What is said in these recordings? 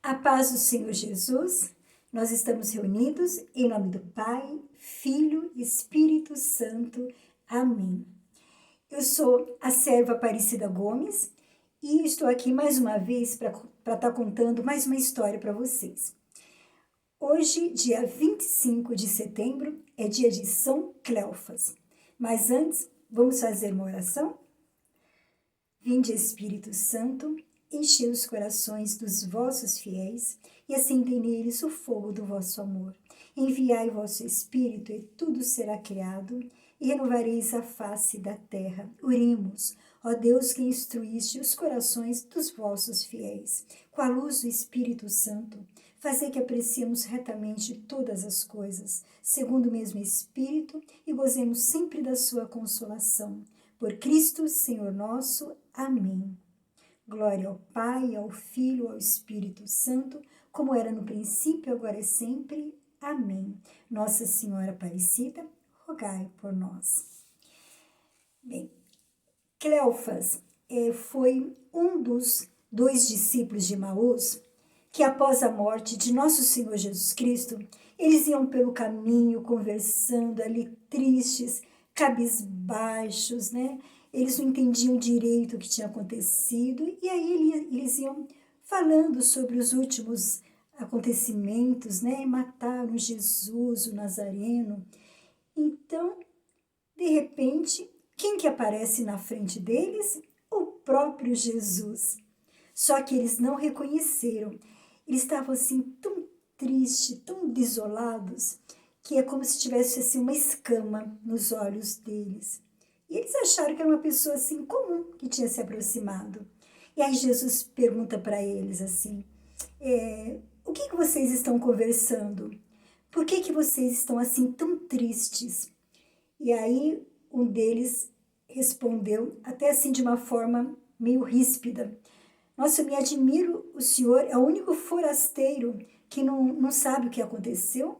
A paz do Senhor Jesus, nós estamos reunidos em nome do Pai, Filho e Espírito Santo. Amém. Eu sou a serva Aparecida Gomes e estou aqui mais uma vez para estar contando mais uma história para vocês. Hoje, dia 25 de setembro, é dia de São Cleofas. Mas antes, vamos fazer uma oração? Vinde, Espírito Santo, enchei os corações dos vossos fiéis e acendei neles o fogo do vosso amor. Enviai vosso Espírito e tudo será criado e renovareis a face da terra. Oremos, ó Deus que instruíste os corações dos vossos fiéis, com a luz do Espírito Santo, fazei que apreciemos retamente todas as coisas, segundo o mesmo Espírito, e gozemos sempre da sua consolação. Por Cristo, Senhor nosso. Amém. Glória ao Pai, ao Filho, ao Espírito Santo, como era no princípio, agora e sempre. Amém. Nossa Senhora Aparecida, rogai por nós. Bem, Cleofas foi um dos dois discípulos de Emaús que, após a morte de nosso Senhor Jesus Cristo, eles iam pelo caminho conversando ali tristes, cabisbaixos, né? Eles não entendiam direito o que tinha acontecido, e aí eles iam falando sobre os últimos acontecimentos, né? Mataram Jesus, o Nazareno. Então, de repente, quem que aparece na frente deles? O próprio Jesus. Só que eles não reconheceram. Eles estavam assim tão tristes, tão desolados, que é como se tivesse assim uma escama nos olhos deles. E eles acharam que era uma pessoa assim comum que tinha se aproximado. E aí Jesus pergunta para eles assim, o que vocês estão conversando? Por que vocês estão assim tão tristes? E aí um deles respondeu, até assim de uma forma meio ríspida, nossa, eu me admiro, o senhor é o único forasteiro que não sabe o que aconteceu.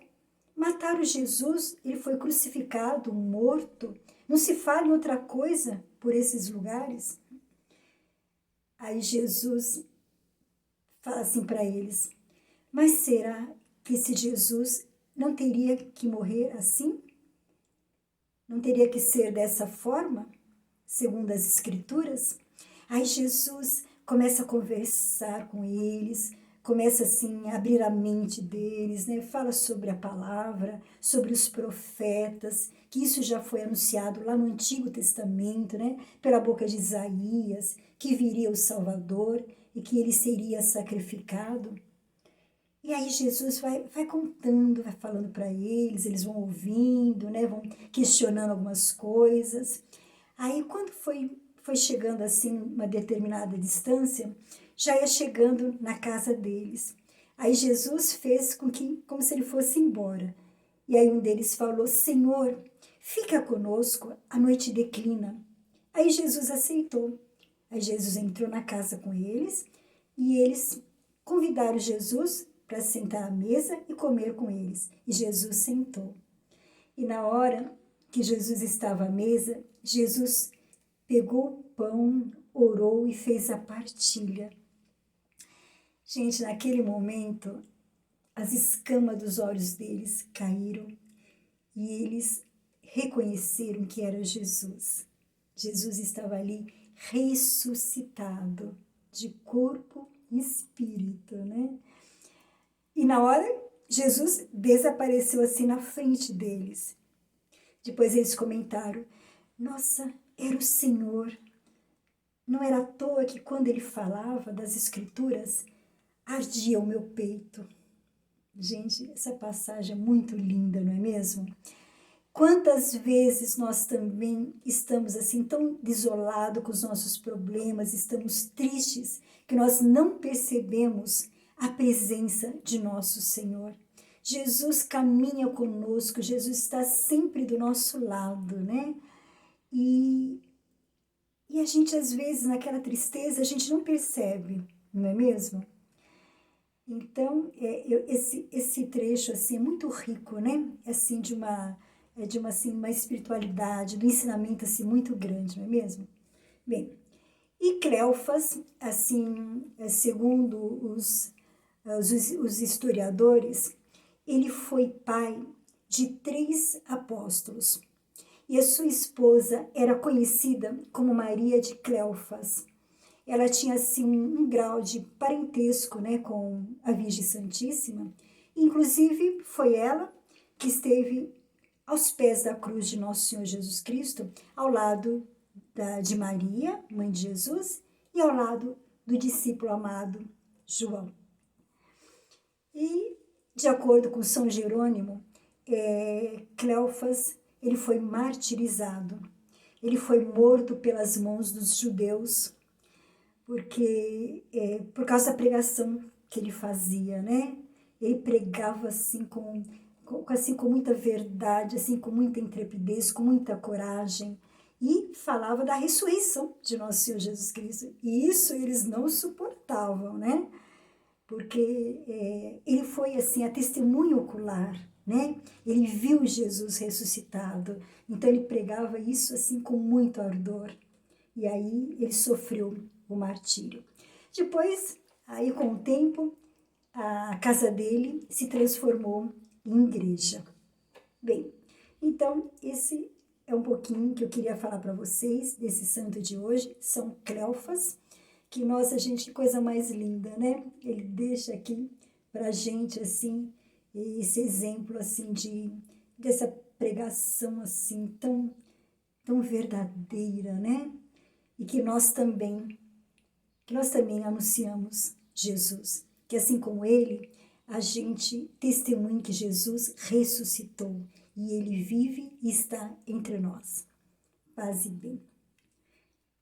Mataram Jesus, ele foi crucificado, morto. Não se fala em outra coisa por esses lugares. Aí Jesus fala assim para eles, mas será que esse Jesus não teria que morrer assim? Não teria que ser dessa forma, segundo as Escrituras? Aí Jesus começa a conversar com eles, começa assim a abrir a mente deles, né? Fala sobre a palavra, sobre os profetas, que isso já foi anunciado lá no Antigo Testamento, né? Pela boca de Isaías, que viria o Salvador e que ele seria sacrificado. E aí Jesus vai contando, vai falando para eles vão ouvindo, né? Vão questionando algumas coisas. Aí quando foi chegando assim uma determinada distância, já ia chegando na casa deles. Aí Jesus fez como se ele fosse embora. E aí um deles falou, Senhor, fica conosco, a noite declina. Aí Jesus aceitou. Aí Jesus entrou na casa com eles e eles convidaram Jesus para sentar à mesa e comer com eles. E Jesus sentou. E na hora que Jesus estava à mesa, Jesus pegou o pão, orou e fez a partilha. Gente, naquele momento, as escamas dos olhos deles caíram e eles reconheceram que era Jesus. Jesus estava ali ressuscitado de corpo e espírito, né? E na hora, Jesus desapareceu assim na frente deles. Depois eles comentaram, nossa, era o Senhor. Não era à toa que quando ele falava das Escrituras, ardia o meu peito. Gente, essa passagem é muito linda, não é mesmo? Quantas vezes nós também estamos assim tão desolados com os nossos problemas, estamos tristes, que nós não percebemos a presença de nosso Senhor. Jesus caminha conosco, Jesus está sempre do nosso lado, né? E a gente, às vezes, naquela tristeza, a gente não percebe, não é mesmo? Então, esse trecho, assim, é muito rico, né? Assim, de uma assim, uma espiritualidade, do ensinamento, assim, muito grande, não é mesmo? Bem, e Cleofas, assim, segundo os historiadores, ele foi pai de 3 apóstolos. E a sua esposa era conhecida como Maria de Cleofas. Ela tinha, assim, um grau de parentesco, né, com a Virgem Santíssima. Inclusive, foi ela que esteve aos pés da cruz de Nosso Senhor Jesus Cristo, ao lado de Maria, mãe de Jesus, e ao lado do discípulo amado João. E, de acordo com São Jerônimo, Cleofas, ele foi martirizado. Ele foi morto pelas mãos dos judeus, porque por causa da pregação que ele fazia, né? Ele pregava assim com muita verdade, assim com muita intrepidez, com muita coragem, e falava da ressurreição de Nosso Senhor Jesus Cristo. E isso eles não suportavam, né? Porque ele foi assim a testemunha ocular, né? Ele viu Jesus ressuscitado, então ele pregava isso assim com muito ardor. E aí ele sofreu o martírio. Depois, aí com o tempo, a casa dele se transformou em igreja. Bem, então esse é um pouquinho que eu queria falar para vocês desse santo de hoje, São Cleofas, que, nossa, gente, que coisa mais linda, né? Ele deixa aqui pra gente, assim, esse exemplo, assim, dessa pregação, assim, tão verdadeira, né? E que nós também anunciamos Jesus. Que assim como ele, a gente testemunha que Jesus ressuscitou e ele vive e está entre nós. Paz e bem.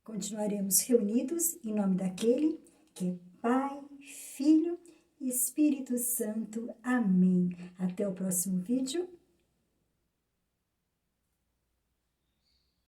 Continuaremos reunidos em nome daquele que é Pai, Filho e Espírito Santo. Amém. Até o próximo vídeo.